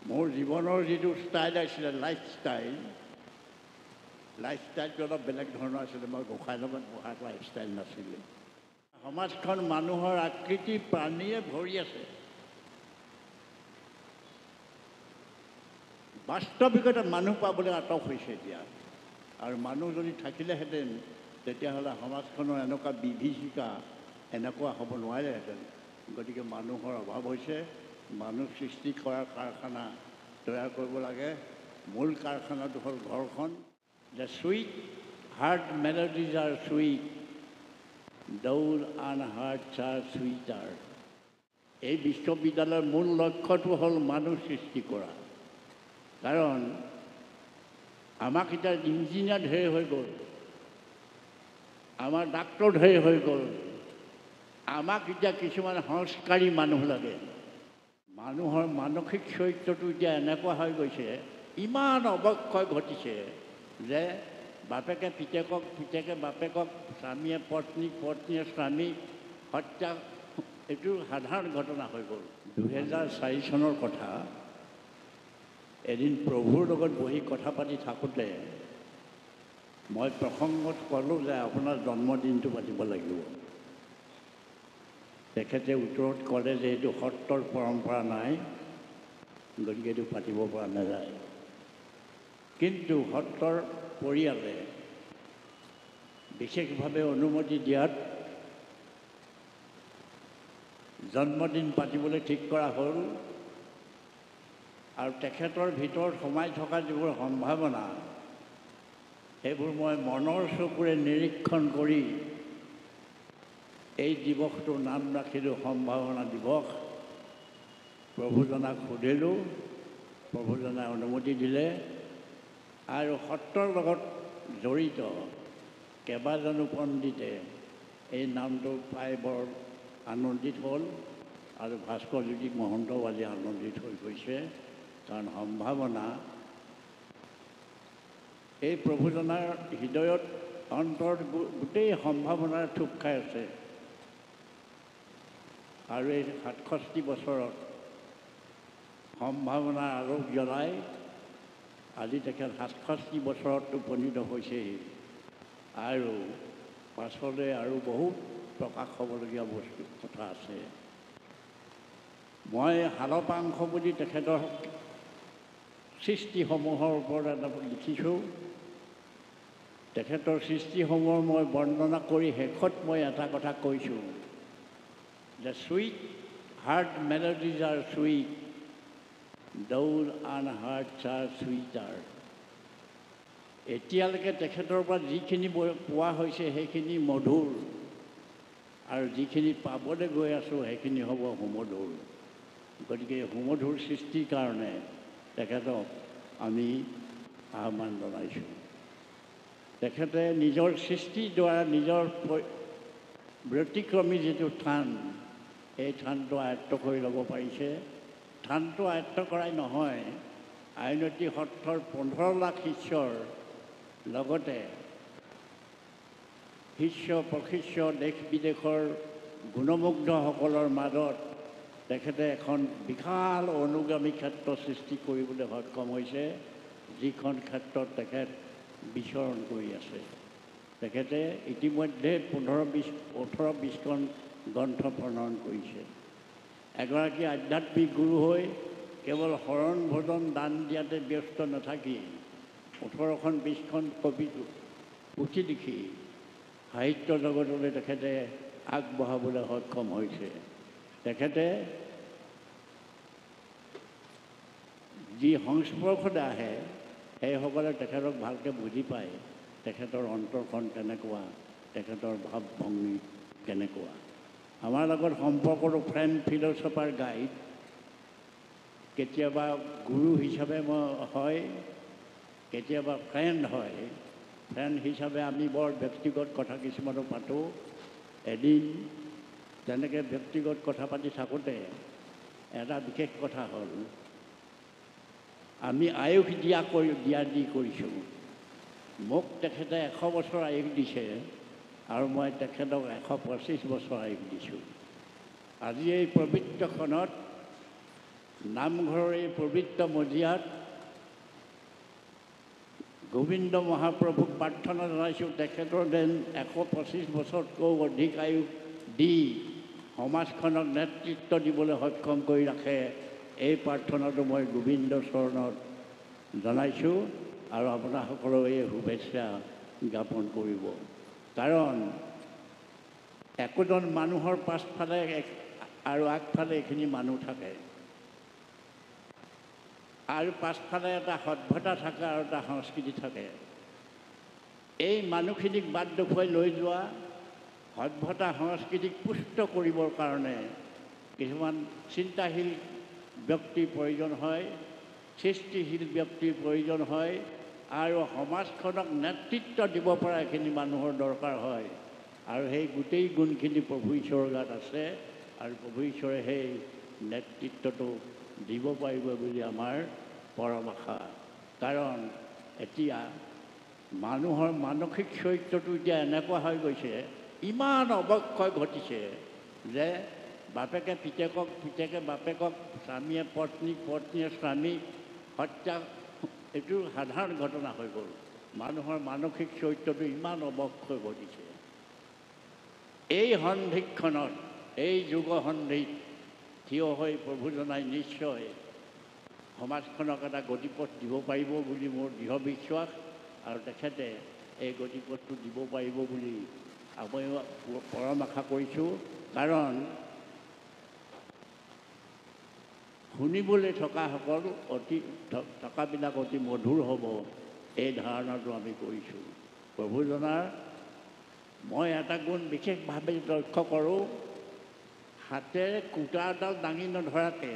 মোৰ জীৱনৰ যিটো ষ্টাইল আছিলে লাইফষ্টাইলটো অলপ বেলেগ ধৰণৰ আছিলে। মই গোঁসাই লগত বহা লাইফষ্টাইল নাছিলে। সমাজখন মানুহৰ আকৃতি প্ৰাণীয়ে ভৰি আছে। বাস্তৱিকতে মানুহ পাবলৈ আটক হৈছে এতিয়া। আৰু মানুহ যদি থাকিলেহেঁতেন তেতিয়াহ'লে সমাজখনৰ এনেকুৱা বিভীষিকা এনেকুৱা হ'ব নোৱাৰিলেহেঁতেন। গতিকে মানুহৰ অভাৱ হৈছে। মানুহ সৃষ্টি কৰাৰ কাৰখানা তৈয়াৰ কৰিব লাগে। মূল কাৰখানাটো হ'ল ঘৰখন। The sweet heard melodies are sweet, those unheard R sweater. এই বিশ্ববিদ্যালয়ৰ মূল লক্ষ্যটো হ'ল মানুহ সৃষ্টি কৰা। কাৰণ আমাক এতিয়া ইঞ্জিনিয়াৰ ঢেৰ হৈ গ'ল, আমাৰ ডাক্তৰ ঢেৰ হৈ গ'ল, আমাক এতিয়া কিছুমান সংস্কাৰী মানুহ লাগে। মানুহৰ মানসিক চৰিত্ৰটো এতিয়া এনেকুৱা হৈ গৈছে, ইমান অৱক্ষয় ঘটিছে যে বাপেকে পিতেকক, পিতেকে বাপেকক, স্বামীয়ে পত্নীক, পত্নীয়ে স্বামীক হত্যা, এইটো সাধাৰণ ঘটনা হৈ গ'ল। 2004 চনৰ কথা। এদিন প্ৰভুৰ লগত বহি কথা পাতি থাকোঁতে মই প্ৰসংগত ক'লোঁ যে আপোনাৰ জন্মদিনটো পাতিব লাগিব। তেখেতে উত্তৰত ক'লে যে এইটো সত্ৰৰ পৰম্পৰা নাই, গতিকে এইটো পাতিব পৰা নাযায়। কিন্তু সত্ৰৰ পৰিয়ালে বিশেষভাৱে অনুমতি দিয়াত জন্মদিন পাতিবলৈ ঠিক কৰা হ'ল। আৰু তেখেতৰ ভিতৰত সোমাই থকা যিবোৰ সম্ভাৱনা, সেইবোৰ মই মনৰ চকুৰে নিৰীক্ষণ কৰি এই দিৱসটোৰ নাম ৰাখিলোঁ সম্ভাৱনা দিৱস। প্ৰভুজনাক সুধিলোঁ, প্ৰভুজনাই অনুমতি দিলে। আৰু সত্ৰৰ লগত জড়িত কেইবাজনো পণ্ডিতে এই নামটো পাই বৰ আনন্দিত হ'ল। আৰু ভাস্কৰজ্যোতি মহন্তও আজি আনন্দিত হৈ গৈছে। কাৰণ সম্ভাৱনা, এই প্ৰভুজনাৰ হৃদয়ত অন্তৰত গোটেই সম্ভাৱনাৰ থোপ খাই আছে। আৰু এই 67 বছৰত সম্ভাৱনাৰ আলোক জ্বলাই আজি তেখেত 67 বছৰত উপনীত হৈছেহি। আৰু পাছলৈ আৰু বহুত প্ৰকাশ হ'বলগীয়া বস্তু কথা আছে। মই শালপাংশ বুলি তেখেতৰ সৃষ্টিসমূহৰ ওপৰত এটা লিখিছোঁ। তেখেতৰ সৃষ্টিসমূহৰ মই বৰ্ণনা কৰি শেষত মই এটা কথা কৈছোঁ, the sweet heard melodies are sweet, those unheard R sweater. এতিয়ালৈকে তেখেতৰ পৰা যিখিনি পোৱা হৈছে সেইখিনি মধুৰ, আৰু যিখিনি পাবলৈ গৈ আছোঁ সেইখিনি হ'ব সুমধুৰ। গতিকে সুমধুৰ সৃষ্টিৰ কাৰণে তেখেতক আমি আহ্বান জনাইছোঁ। তেখেতে নিজৰ সৃষ্টিৰ দ্বাৰা নিজৰ ব্যতিক্ৰমী যিটো থান, এই থানটো আয়ত্ত কৰি ল'ব পাৰিছে। থানটো আয়ত্ত কৰাই নহয়, আইনতি সত্ৰৰ 15 লাখ শিষ্যৰ লগতে শিষ্য প্ৰশিষ্য দেশ বিদেশৰ গুণমুগ্ধসকলৰ মাজত তেখেতে এখন বিশাল অনুগামী ক্ষেত্ৰ সৃষ্টি কৰিবলৈ সক্ষম হৈছে, যিখন ক্ষেত্ৰত তেখেত বিচৰণ কৰি আছে। তেখেতে ইতিমধ্যে 18-20খন গ্ৰন্থ প্ৰণয়ন কৰিছে। এগৰাকী আধ্যাত্মিক গুৰু হৈ কেৱল শৰণ ভোজন দান দিয়াতে ব্যস্ত নাথাকি 18খন-20খন পুথি লিখি সাহিত্য জগতলৈ তেখেতে আগবঢ়াবলৈ সক্ষম হৈছে। তেখেতে যি সংস্পৰ্শত আহে সেইসকলে তেখেতক ভালকৈ বুজি পায়, তেখেতৰ অন্তৰখন কেনেকুৱা, তেখেতৰ ভাৱ ভংগী কেনেকুৱা। আমাৰ লগত সম্পৰ্কটো ফ্ৰেণ্ড ফিলচফাৰ গাইড, কেতিয়াবা গুৰু হিচাপে হয়, কেতিয়াবা ফ্ৰেণ্ড হয়। ফ্ৰেণ্ড হিচাপে আমি বৰ ব্যক্তিগত কথা কিছুমানো পাতোঁ। এদিন তেনেকৈ ব্যক্তিগত কথা পাতি থাকোঁতে এটা বিশেষ কথা হ'ল, আমি আয়ুস দিয়া দি কৰিছোঁ। মোক তেখেতে 100 বছৰ আয়ুস দিছে আৰু মই তেখেতক 125 বছৰ আয়ুস দিছোঁ। আজি এই পবিত্ৰখনত নামঘৰৰ এই পবিত্ৰ মজিয়াত গোবিন্দ মহাপ্ৰভুক প্ৰাৰ্থনা জনাইছোঁ, তেখেতৰ যেন 125 বছৰতকৈও অধিক আয়ু দি সমাজখনক নেতৃত্ব দিবলৈ সক্ষম কৰি ৰাখে। এই প্ৰাৰ্থনাটো মই গোবিন্দ চৰণত জনাইছোঁ আৰু আপোনাসকলেও এই শুভেচ্ছা জ্ঞাপন কৰিব। কাৰণ একোজন মানুহৰ পাছফালে আৰু আগফালে এইখিনি মানুহ থাকে, আৰু পাছফালে এটা সভ্যতা থাকে আৰু এটা সংস্কৃতি থাকে। এই মানুহখিনিক বাট দেখুৱাই লৈ যোৱা, সভ্যতা সংস্কৃতিক পুষ্ট কৰিবৰ কাৰণে কিছুমান চিন্তাশীল ব্যক্তিৰ প্ৰয়োজন হয়, সৃষ্টিশীল ব্যক্তিৰ প্ৰয়োজন হয়, আৰু সমাজখনক নেতৃত্ব দিব পৰা এইখিনি মানুহৰ দৰকাৰ হয়। আৰু সেই গোটেই গুণখিনি প্ৰভু ঈশ্বৰৰ গাত আছে, আৰু প্ৰভু ঈশ্বৰে সেই নেতৃত্বটো দিব পাৰিব বুলি আমাৰ পৰম আশা। কাৰণ এতিয়া মানুহৰ মানসিক চৰিত্ৰটো এতিয়া এনেকুৱা হৈ গৈছে, ইমান অৱক্ষয় ঘটিছে যে বাপেকে পিতেকক, পিতেকে বাপেকক, স্বামীয়ে পত্নীক, পত্নীয়ে স্বামীক হত্যা, এইটো সাধাৰণ ঘটনা হৈ গ'ল। মানুহৰ মানসিক চৰিত্ৰটো ইমান অৱক্ষয় ঘটিছে। এই সন্ধিক্ষণত, এই যুগ সন্ধিত থিয় হৈ প্ৰভু জনাই নিশ্চয় সমাজখনক এটা গতিপথ দিব পাৰিব বুলি মোৰ দৃঢ় বিশ্বাস, আৰু তেখেতে এই গতিপথটো দিব পাৰিব বুলি ময়ো পৰম আশা কৰিছোঁ। কাৰণ শুনিবলৈ থকাসকল থকাবিলাক অতি মধুৰ হ'ব, এই ধাৰণাটো আমি কৰিছোঁ। প্ৰভুজনাৰ মই এটা গুণ বিশেষভাৱে লক্ষ্য কৰোঁ, হাতেৰে কুটা এডাল দাঙি নধৰাকৈ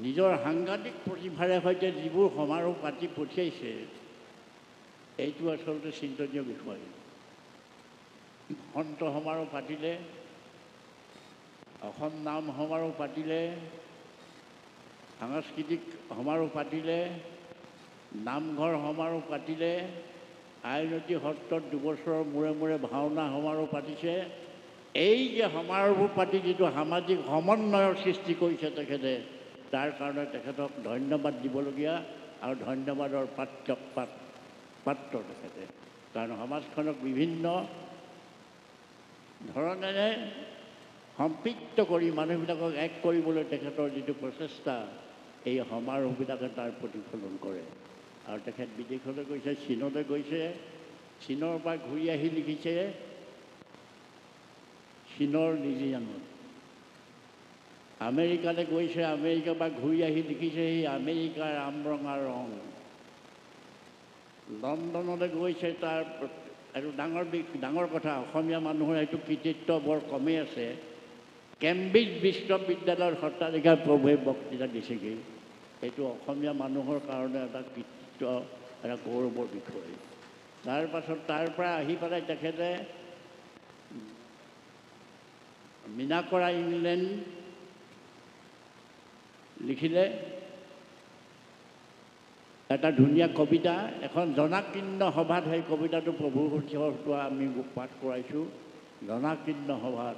নিজৰ সাংঘাতিক প্ৰতিভাৰে সৈতে যিবোৰ সমাৰোহ পাতি পঠিয়াইছে, এইটো আচলতে চিন্তনীয় বিষয়। সন্ত সমাৰোহ পাতিলে, অসম নাম সমাৰোহ পাতিলে, সাংস্কৃতিক সমাৰোহ পাতিলে, নামঘৰ সমাৰোহ পাতিলে, আইনতি সত্ৰত দুবছৰৰ মূৰে মূৰে ভাওনা সমাৰোহ পাতিছে। এই যে সমাৰোহবোৰ পাতি যিটো সামাজিক সমন্বয়ৰ সৃষ্টি কৰিছে তেখেতে, তাৰ কাৰণে তেখেতক ধন্যবাদ দিবলগীয়া, আৰু ধন্যবাদৰ পাত্ৰ তেখেতে। কাৰণ সমাজখনক বিভিন্ন ধৰণেৰে সম্পৃক্ত কৰি মানুহবিলাকক এক কৰিবলৈ তেখেতৰ যিটো প্ৰচেষ্টা, এই সমাৰোহবিলাকে তাৰ প্ৰতিফলন কৰে। আৰু তেখেত বিদেশলৈ গৈছে, চীনলৈ গৈছে, চীনৰ পৰা ঘূৰি আহি লিখিছে চীনৰ নিউজিলেণ্ডত। আমেৰিকালৈ গৈছে, আমেৰিকাৰ পৰা ঘূৰি আহি লিখিছে সেই আমেৰিকাৰ আমৰঙা ৰং। লণ্ডনলৈ গৈছে, তাৰ এইটো ডাঙৰ কথা, অসমীয়া মানুহৰ এইটো কৃতিত্ব বৰ কমেই আছে। কেম্ব্ৰিজ বিশ্ববিদ্যালয়ৰ সত্ৰাধিকাৰ প্ৰভুৱে বক্তৃতা দিছেগৈ। এইটো অসমীয়া মানুহৰ কাৰণে এটা কৃতিত্ব, এটা গৌৰৱৰ বিষয়। তাৰপাছত তাৰ পৰা আহি পেলাই তেখেতে মিনাকৰা ইংলেণ্ড লিখিলে এটা ধুনীয়া কবিতা, এখন জনাকীৰ্ণ সভাত সেই কবিতাটো প্ৰভুৰ সৈতে আমি পাঠ কৰাইছোঁ। জনাকীৰ্ণ সভাত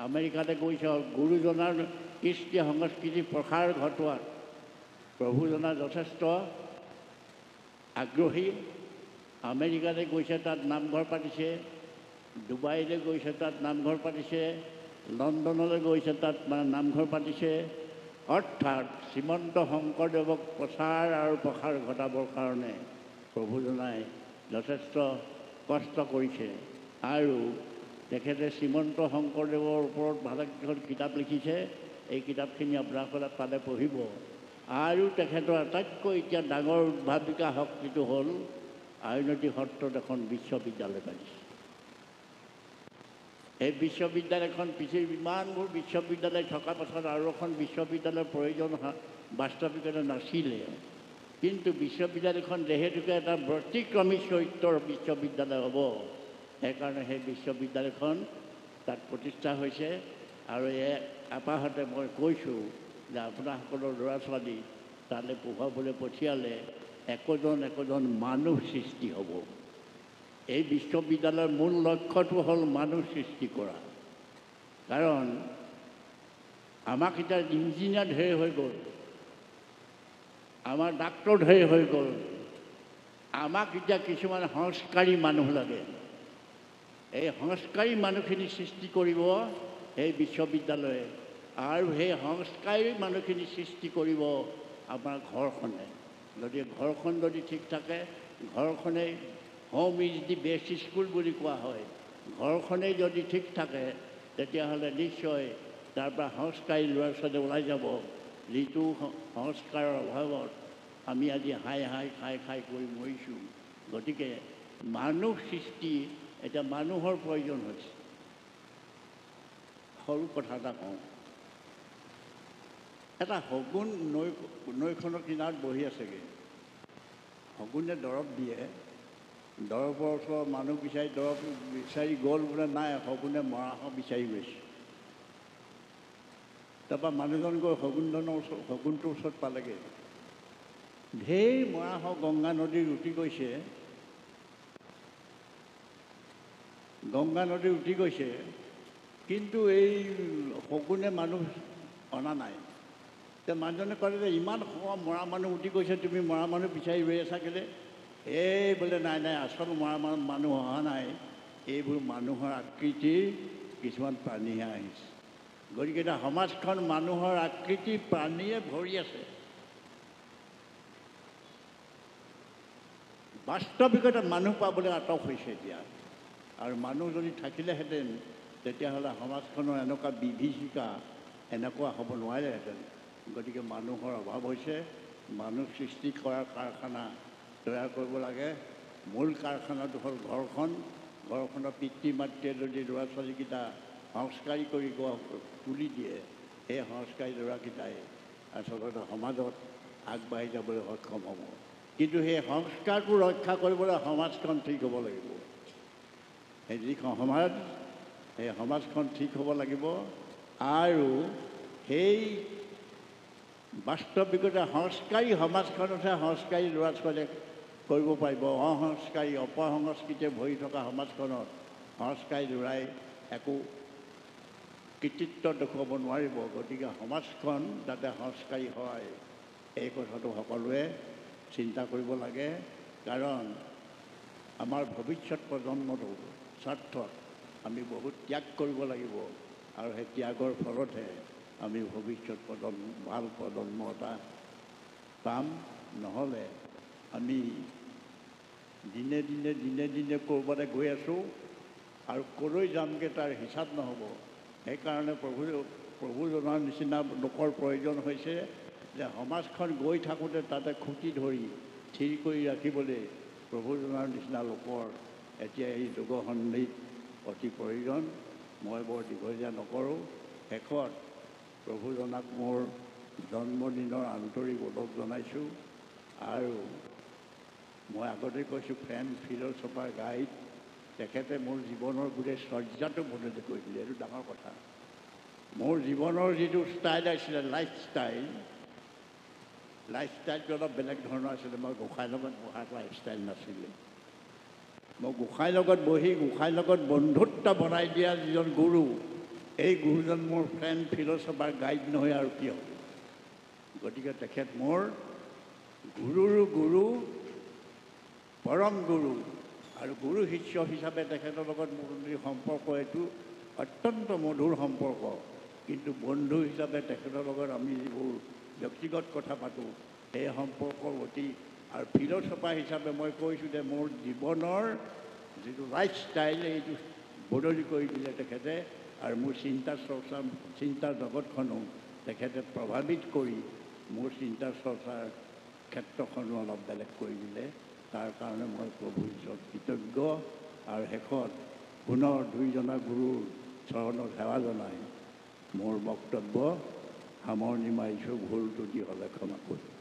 আমেৰিকাতে গৈছে, গুৰুজনাৰ কৃষ্টি সংস্কৃতি প্ৰসাৰ ঘটোৱাত প্ৰভুজনা যথেষ্ট আগ্ৰহী। আমেৰিকাতে গৈছে, তাত নামঘৰ পাতিছে, ডুবাইলৈ গৈছে, তাত নামঘৰ পাতিছে, লণ্ডনলৈ গৈছে, তাত নামঘৰ পাতিছে। অৰ্থাৎ শ্ৰীমন্ত শংকৰদেৱক প্ৰচাৰ আৰু প্ৰসাৰ ঘটাবৰ কাৰণে প্ৰভুজনাই যথেষ্ট কষ্ট কৰিছে। আৰু তেখেতে শ্ৰীমন্ত শংকৰদেৱৰ ওপৰত ভালেকেইখন কিতাপ লিখিছে। এই কিতাপখিনি আপোনালোকে পালে পঢ়িব। আৰু তেখেতৰ আটাইতকৈ এতিয়া ডাঙৰ উদ্ভাৱিকা শক্তিটো হ'ল আউনীআটী সত্ৰত এখন বিশ্ববিদ্যালয় পাতিছে। এই বিশ্ববিদ্যালয়খন পৃথিৱীৰ ইমানবোৰ বিশ্ববিদ্যালয় থকাৰ পাছত আৰু এখন বিশ্ববিদ্যালয়ৰ প্ৰয়োজন বাস্তৱিকতে নাছিলে। কিন্তু বিশ্ববিদ্যালয়খন যিহেতুকে এটা ব্যতিক্ৰমী চৰিত্ৰৰ বিশ্ববিদ্যালয় হ'ব, সেইকাৰণে সেই বিশ্ববিদ্যালয়খন তাত প্ৰতিষ্ঠা হৈছে। আৰু আপাহতে মই কৈছোঁ যে আপোনাসকলৰ ল'ৰা ছোৱালী তালৈ পঢ়ুৱাবলৈ পঠিয়ালে একোজন মানুহ সৃষ্টি হ'ব। এই বিশ্ববিদ্যালয়ৰ মূল লক্ষ্যটো হ'ল মানুহ সৃষ্টি কৰা। কাৰণ আমাক এতিয়া ইঞ্জিনিয়াৰ ঢেৰ হৈ গ'ল, আমাৰ ডাক্তৰ ঢেৰ হৈ গ'ল, আমাক এতিয়া কিছুমান সংস্কাৰী মানুহ লাগে। এই সংস্কাৰী মানুহখিনি সৃষ্টি কৰিব সেই বিশ্ববিদ্যালয়ে, আৰু সেই সংস্কাৰী মানুহখিনি সৃষ্টি কৰিব আমাৰ ঘৰখনে। গতিকে ঘৰখন যদি ঠিক থাকে, ঘৰখনেই home is the best school বুলি কোৱা হয়, ঘৰখনেই যদি ঠিক থাকে তেতিয়াহ'লে নিশ্চয় তাৰ পৰা সংস্কাৰী ল'ৰা ছোৱালী ওলাই যাব, যিটো সংস্কাৰৰ অভাৱত আমি আজি হাই হাই খাই খাই কৰি মৰিছোঁ। গতিকে মানুহ সৃষ্টি এতিয়া মানুহৰ প্ৰয়োজন হৈছে। সৰু কথা এটা কওঁ, এটা শগুন নৈখনৰ কিনাৰত বহি আছেগৈ। শগুনে দৰৱ দিয়ে, দৰৱৰ ওচৰত মানুহ বিচাৰি দৰৱ বিচাৰি গ'ল বোলে, নাই, শগুনে মৰাশ বিচাৰি গৈছে। তাৰপৰা মানুহজন গৈ শগুনটোৰ ওচৰত পালেগৈ। ঢেৰ মৰাশ গংগা নদীৰ উটি গৈছে, কিন্তু এই শগুনে মানুহ অনা নাই। এতিয়া মানুহজনে ক'লে যে ইমান মৰা মানুহ উটি গৈছে, তুমি মৰা মানুহ বিচাৰি ৰৈ আছা কেলে? এই বোলে নাই নাই, আচল মৰা মানুহ অহা নাই, এইবোৰ মানুহৰ আকৃতিৰ কিছুমান প্ৰাণীহে আহিছে। গতিকে এতিয়া সমাজখন মানুহৰ আকৃতি প্ৰাণীয়ে ভৰি আছে। বাস্তৱিকতে মানুহ পাবলৈ আটক হৈছে এতিয়া, আৰু মানুহ যদি থাকিলেহেঁতেন তেতিয়াহ'লে সমাজখনৰ এনেকুৱা বিভীষিকা এনেকুৱা হ'ব নোৱাৰিলেহেঁতেন। গতিকে মানুহৰ অভাৱ হৈছে, মানুহ সৃষ্টি কৰাৰ কাৰখানা তৈয়াৰ কৰিব লাগে। মূল কাৰখানাটো হ'ল ঘৰখন। ঘৰখনৰ পিতৃ মাতৃয়ে যদি ল'ৰা ছোৱালীকেইটা সংস্কাৰী কৰি তুলি দিয়ে, সেই সংস্কাৰী ল'ৰাকেইটাই আচলতে সমাজত আগবাঢ়ি যাবলৈ সক্ষম হ'ব। কিন্তু সেই সংস্কাৰটো ৰক্ষা কৰিবলৈ সমাজখন ঠিক হ'ব লাগিব। সেই যিখন সমাজ, সেই সমাজখন ঠিক হ'ব লাগিব, আৰু সেই বাস্তৱিকতে সংস্কাৰী সমাজখনতহে সংস্কাৰী ল'ৰা ছোৱালীয়ে কৰিব পাৰিব। অসংস্কাৰী অপসংস্কৃতিয়ে ভৰি থকা সমাজখনত সংস্কাৰী ল'ৰাই একো কৃতিত্ব দেখুৱাব নোৱাৰিব। গতিকে সমাজখন যাতে সংস্কাৰী হয়, এই কথাটো সকলোৱে চিন্তা কৰিব লাগে। কাৰণ আমাৰ ভৱিষ্যত প্ৰজন্মটো স্বাৰ্থত আমি বহুত ত্যাগ কৰিব লাগিব, আৰু সেই ত্যাগৰ ফলতহে আমি ভৱিষ্যত ভাল প্ৰজন্ম এটা পাম। নহ'লে আমি দিনে দিনে ক'ৰবাতে গৈ আছোঁ, আৰু ক'লৈ যামগৈ তাৰ হিচাপ নহ'ব। সেইকাৰণে প্ৰভুজনাৰ নিচিনা লোকৰ প্ৰয়োজন হৈছে যে সমাজখন গৈ থাকোঁতে তাতে খুঁটি ধৰি থিৰ কৰি ৰাখিবলৈ প্ৰভুজনাৰ নিচিনা লোকৰ এতিয়া এই যুগসন্ধিত অতি প্ৰয়োজন। মই বৰ দীঘলীয়া নকৰোঁ। শেষত প্ৰভুজনাক মোৰ জন্মদিনৰ আন্তৰিক ওলগ জনাইছোঁ। আৰু মই আগতে কৈছোঁ, ফ্ৰেণ্ড ফিল'চফাৰ গাইড, তেখেতে মোৰ জীৱনৰ গোটেই চৰ্যাটো বদলি কৰি দিলে। এইটো ডাঙৰ কথা। মোৰ জীৱনৰ যিটো ষ্টাইল আছিলে, লাইফষ্টাইলটো অলপ বেলেগ ধৰণৰ আছিলে। মই গোঁসাইৰ লগত বহাৰ লাইফষ্টাইল নাছিলে। মই গোঁসাইৰ লগত বহি গোঁসাইৰ লগত বন্ধুত্ব বনাই দিয়া যিজন গুৰু, এই গুৰুজন মোৰ ফ্ৰেণ্ড ফিল'চফাৰ গাইড নহয় আৰু কিয়? গতিকে তেখেত মোৰ গুৰুৰো গুৰু, পৰম গুৰু, আৰু গুৰু শিষ্য হিচাপে তেখেতৰ লগত মোৰ যি সম্পৰ্ক, এইটো অত্যন্ত মধুৰ সম্পৰ্ক। কিন্তু বন্ধু হিচাপে তেখেতৰ লগত আমি যিবোৰ ব্যক্তিগত কথা পাতোঁ, সেই সম্পৰ্কৰ অতি, আৰু ফিল'চফাৰ হিচাপে মই কৈছোঁ যে মোৰ জীৱনৰ যিটো লাইফষ্টাইল, এইটো বদলি কৰি দিলে তেখেতে। আৰু মোৰ চিন্তাৰ জগতখনো তেখেতে প্ৰভাৱিত কৰি মোৰ চিন্তা চৰ্চাৰ ক্ষেত্ৰখনো অলপ বেলেগ কৰি দিলে। তাৰ কাৰণে মই প্ৰভুৰ ওচৰত কৃতজ্ঞ। আৰু শেষত পুনৰ দুইজনা গুৰুৰ চৰণত সেৱা জনাই মোৰ বক্তব্য সামৰণি মাৰিছোঁ। ভুল ত্ৰুটি হ'লে ক্ষমা কৰিম।